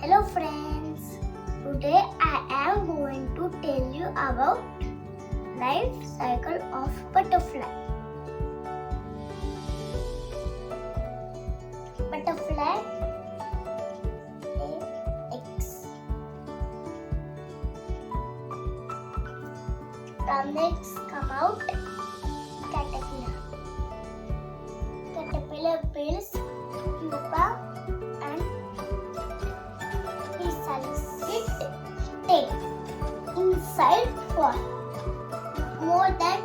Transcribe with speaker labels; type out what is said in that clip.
Speaker 1: Hello friends, today I am going to tell you about life cycle of butterfly. Butterfly lay eggs. From eggs come out caterpillar. Caterpillar builds pupa and chrysalis. It stays inside for more than